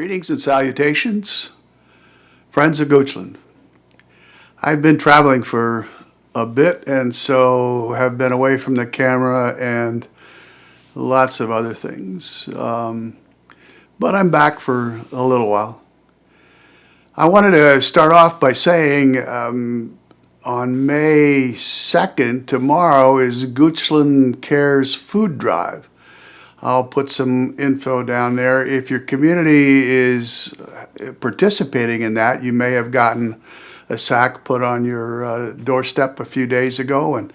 Greetings and salutations, friends of Goochland. I've been traveling for a bit and so have been away from the camera and lots of other things. But I'm back for a little while. I wanted to start off by saying on May 2nd, tomorrow, is Goochland Cares Food Drive. I'll put some info down there. If your community is participating in that, you may have gotten a sack put on your doorstep a few days ago, and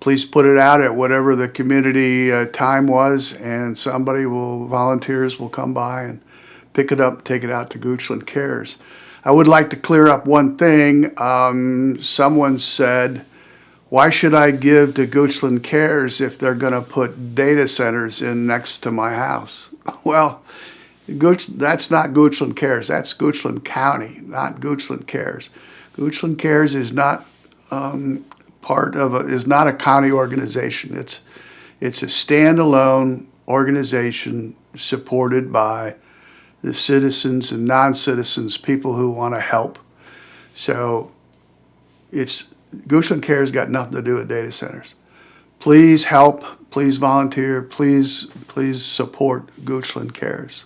please put it out at whatever the community time was, and volunteers will come by and pick it up, take it out to Goochland Cares. I would like to clear up one thing. Someone said, why should I give to Goochland Cares if they're going to put data centers in next to my house? Well, that's not Goochland Cares. That's Goochland County, not Goochland Cares. Goochland Cares is not is not a county organization. It's a standalone organization supported by the citizens and non-citizens, people who want to help. So Goochland Cares got nothing to do with data centers. Please help, please volunteer, please support Goochland Cares.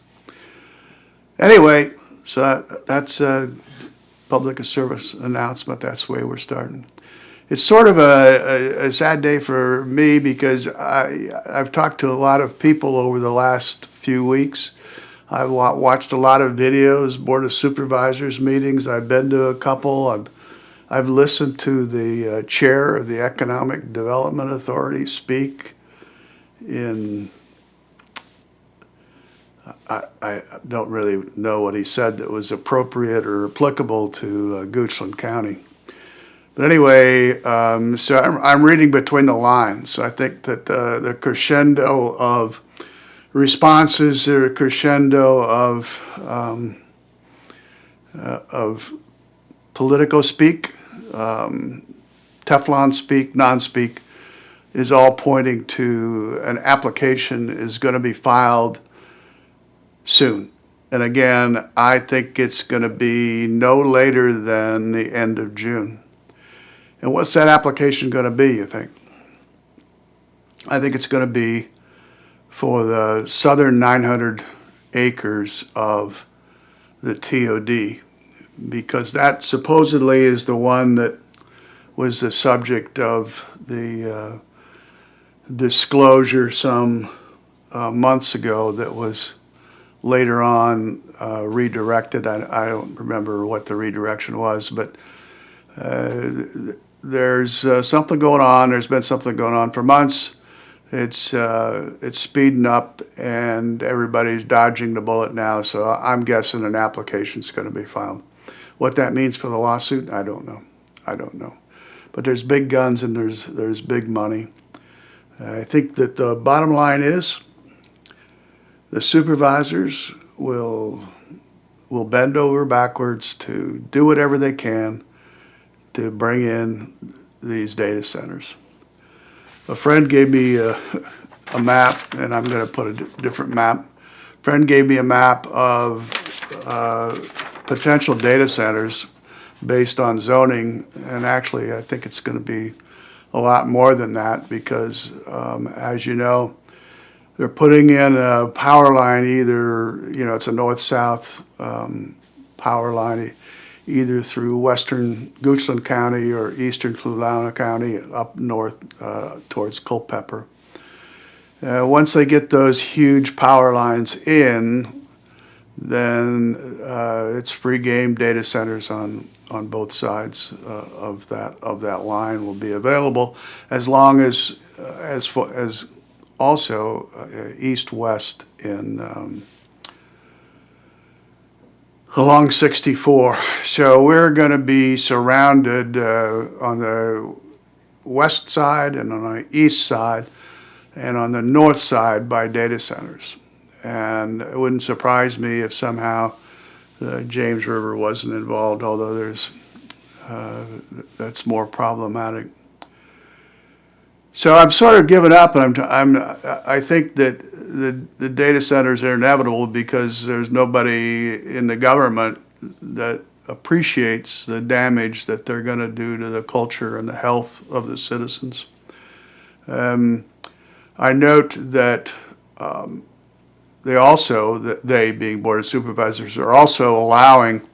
Anyway, so that's a public service announcement. That's the way we're starting. It's sort of a sad day for me because I've talked to a lot of people over the last few weeks. I've watched a lot of videos, Board of Supervisors meetings. I've been to a couple. I've listened to the chair of the Economic Development Authority speak I don't really know what he said that was appropriate or applicable to Goochland County. But anyway, so I'm reading between the lines. I think that the crescendo of responses, the crescendo of politico speak, Teflon speak, non-speak, is all pointing to an application is going to be filed soon. And again, I think it's going to be no later than the end of June. And what's that application going to be, you think? I think it's going to be for the southern 900 acres of the TOD, because that supposedly is the one that was the subject of the disclosure some months ago that was later on redirected. I don't remember what the redirection was, but there's something going on. There's been something going on for months. It's speeding up, and everybody's dodging the bullet now. So I'm guessing an application's going to be filed. What that means for the lawsuit, I don't know. But there's big guns and there's big money. I think that the bottom line is the supervisors will bend over backwards to do whatever they can to bring in these data centers. A friend gave me a map, and I'm going to put a different map. A friend gave me a map of potential data centers based on zoning, and actually I think it's going to be a lot more than that because, as you know, they're putting in a power line, either, it's a north-south power line, either through western Goochland County or eastern Cluelawna County up north towards Culpeper. Once they get those huge power lines in, then it's free game. Data centers on both sides of that line will be available, as long as also east-west in along 64. So we're going to be surrounded on the west side and on the east side and on the north side by data centers. And it wouldn't surprise me if somehow the James River wasn't involved, although that's more problematic. So I'm sort of giving up, and I think that the data centers are inevitable because there's nobody in the government that appreciates the damage that they're going to do to the culture and the health of the citizens. I note that they being Board of Supervisors, are also allowing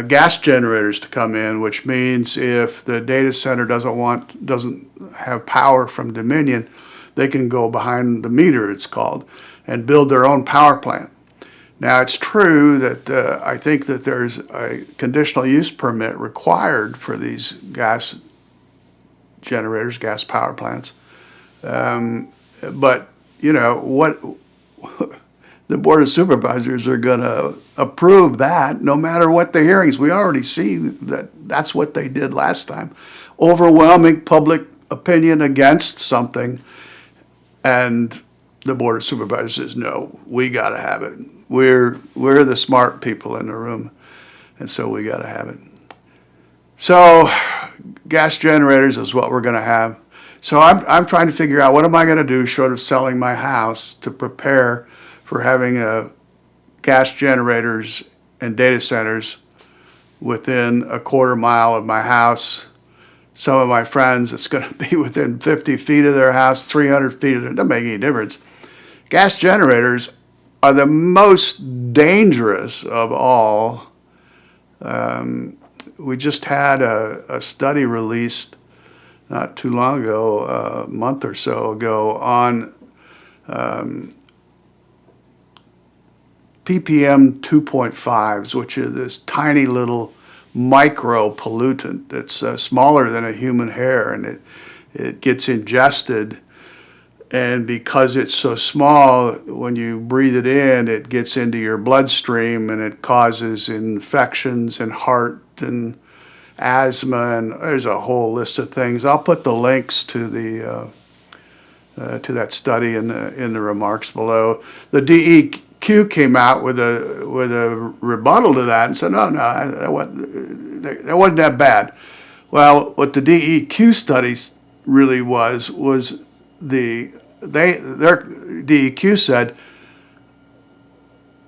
gas generators to come in, which means if the data center doesn't have power from Dominion, they can go behind the meter, it's called, and build their own power plant. Now, it's true that I think that there's a conditional use permit required for these gas generators, gas power plants. But, you know, what the Board of Supervisors are going to approve that no matter what the hearings. We already see that that's what they did last time. Overwhelming public opinion against something, and the Board of Supervisors says, no, we got to have it. We're the smart people in the room, and so we got to have it. So gas generators is what we're going to have. So I'm trying to figure out what am I going to do short of selling my house to prepare for having gas generators and data centers within a quarter mile of my house. Some of my friends, it's going to be within 50 feet of their house, 300 feet of it. It doesn't make any difference. Gas generators are the most dangerous of all. We just had a study released not too long ago, a month or so ago, on ppm 2.5s, which is this tiny little micro pollutant that's smaller than a human hair, and it gets ingested, and because it's so small, when you breathe it in, it gets into your bloodstream and it causes infections and heart and asthma, and there's a whole list of things. I'll put the links to that study in the remarks below. The DEQ came out with a rebuttal to that and said, no, that wasn't that bad. Well, what the DEQ studies really was their DEQ said,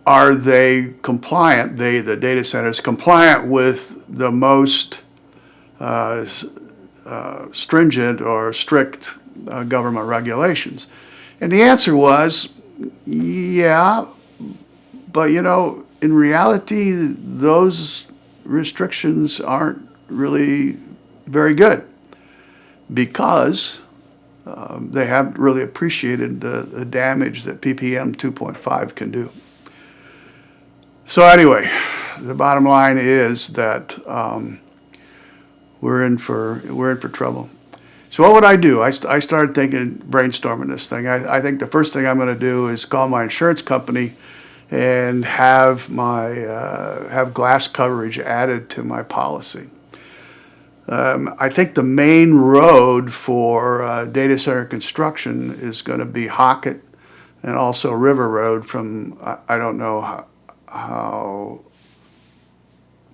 are they compliant, the data centers, compliant with the most stringent or strict government regulations? And the answer was, yeah, but you know, in reality, those restrictions aren't really very good because they haven't really appreciated the damage that ppm 2.5 can do. So anyway, the bottom line is that we're in for trouble. So what would I do? I started thinking, brainstorming this thing. I think the first thing I'm going to do is call my insurance company and have glass coverage added to my policy. I think the main road for data center construction is going to be Hockett and also River Road from, I don't know how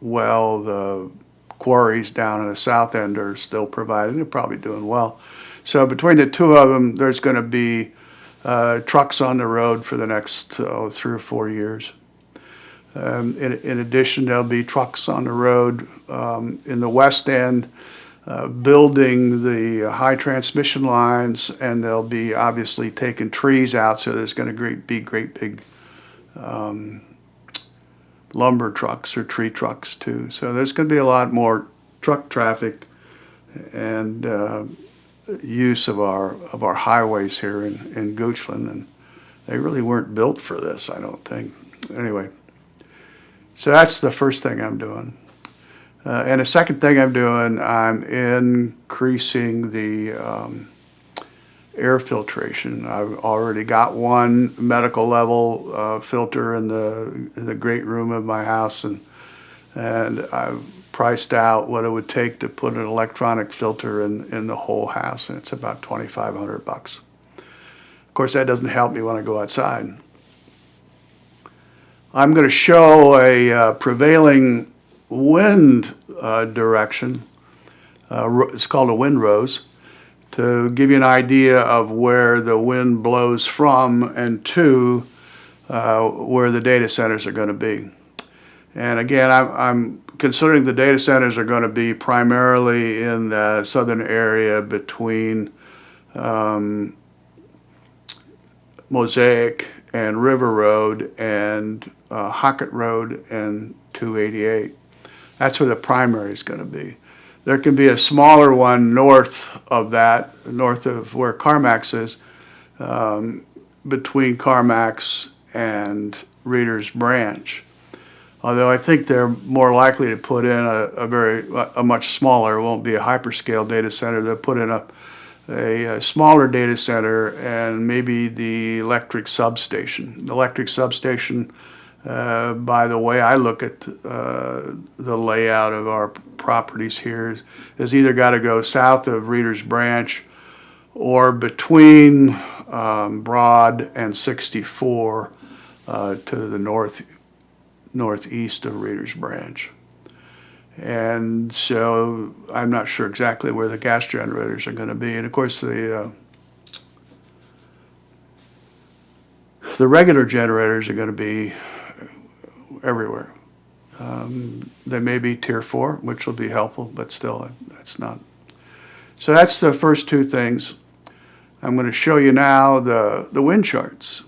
well the quarries down in the south end are still providing. They're probably doing well. So between the two of them, there's going to be trucks on the road for the next 3 or 4 years. In addition, there'll be trucks on the road in the west end building the high transmission lines, and they'll be obviously taking trees out, so there's going to be great big lumber trucks or tree trucks too. So there's going to be a lot more truck traffic and use of our highways here in Goochland, and they really weren't built for this, I don't think. Anyway, so that's the first thing I'm doing. And the second thing I'm doing, I'm increasing the air filtration. I've already got one medical level filter in the great room of my house, and I've priced out what it would take to put an electronic filter in the whole house, and it's about $2,500. Of course, that doesn't help me when I go outside. I'm going to show a prevailing wind direction. It's called a wind rose. to give you an idea of where the wind blows from and to where the data centers are going to be. And again, I'm considering the data centers are going to be primarily in the southern area between Mosaic and River Road and Hockett Road and 288. That's where the primary is going to be. There can be a smaller one north of that, north of where CarMax is, between CarMax and Reader's Branch. Although I think they're more likely to put in a much smaller, it won't be a hyperscale data center. They'll put in a smaller data center and maybe the electric substation. The electric substation, by the way I look at the layout of our properties here, is either got to go south of Reader's Branch or between Broad and 64 to the northeast of Reader's Branch. And so I'm not sure exactly where the gas generators are going to be. And of course the regular generators are going to be everywhere. They may be tier 4, which will be helpful, but still that's not. So that's the first two things. I'm going to show you now the wind charts.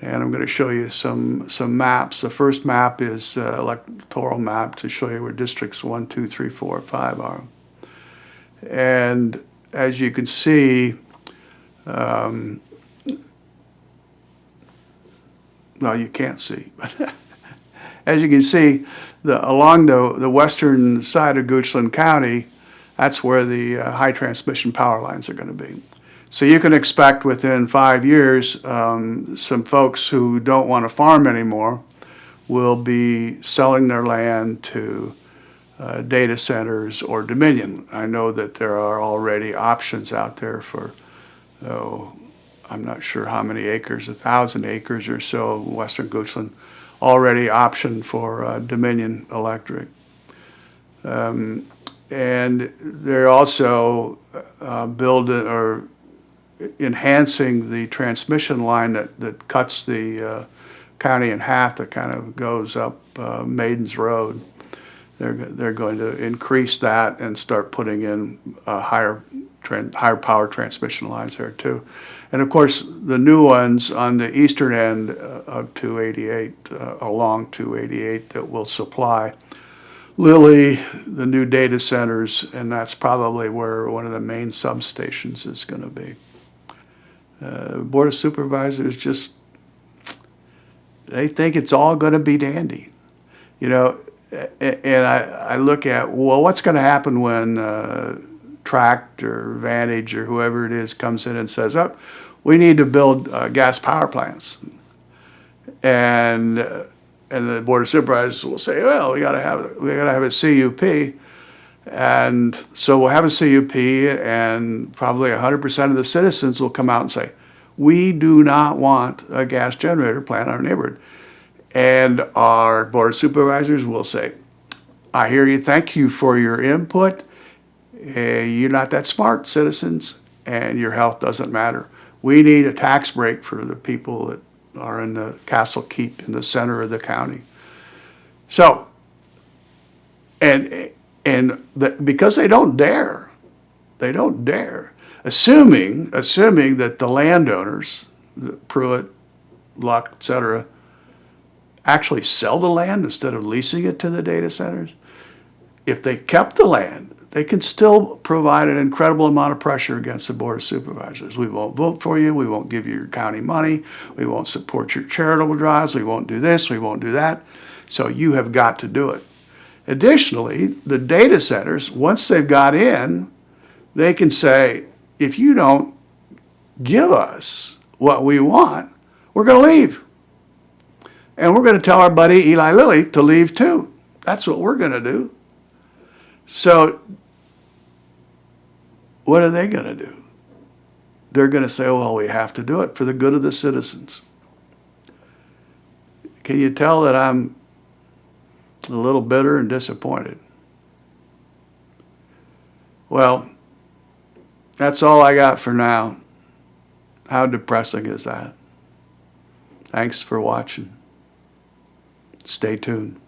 And I'm going to show you some maps. The first map is electoral map to show you where districts 1, 2, 3, 4, 5 are. And as you can see, well, you can't see, but as you can see, along the western side of Goochland County, that's where the high transmission power lines are going to be. So you can expect within 5 years, some folks who don't want to farm anymore will be selling their land to data centers or Dominion. I know that there are already options out there for, I'm not sure how many acres, 1,000 acres or so, western Goochland, already optioned for Dominion Electric. And they're also building or enhancing the transmission line that cuts the county in half, that kind of goes up Maidens Road. They're going to increase that and start putting in higher power transmission lines there too. And of course, the new ones on the eastern end of 288, along 288, that will supply Lilly, the new data centers, and that's probably where one of the main substations is going to be. Board of Supervisors just, they think it's all going to be dandy. You know, and I look at, well, what's going to happen when Tract or Vantage or whoever it is comes in and says, oh, we need to build gas power plants. And the Board of Supervisors will say, well, we got to have a CUP. And so we'll have a CUP, and probably 100% of the citizens will come out and say, we do not want a gas generator plant in our neighborhood. And our Board of Supervisors will say, I hear you, thank you for your input. You're not that smart, citizens, and your health doesn't matter. We need a tax break for the people that are in the Castle Keep in the center of the county. So, because they don't dare, assuming that the landowners, Pruitt, Luck, et cetera, actually sell the land instead of leasing it to the data centers. If they kept the land, they can still provide an incredible amount of pressure against the Board of Supervisors. We won't vote for you. We won't give you your county money. We won't support your charitable drives. We won't do this. We won't do that. So you have got to do it. Additionally, the data centers, once they've got in, they can say, if you don't give us what we want, we're going to leave. And we're going to tell our buddy Eli Lilly to leave too. That's what we're going to do. So what are they going to do? They're going to say, well, we have to do it for the good of the citizens. Can you tell that I'm a little bitter and disappointed? Well, That's all I got for now. How depressing is that? Thanks for watching. Stay tuned.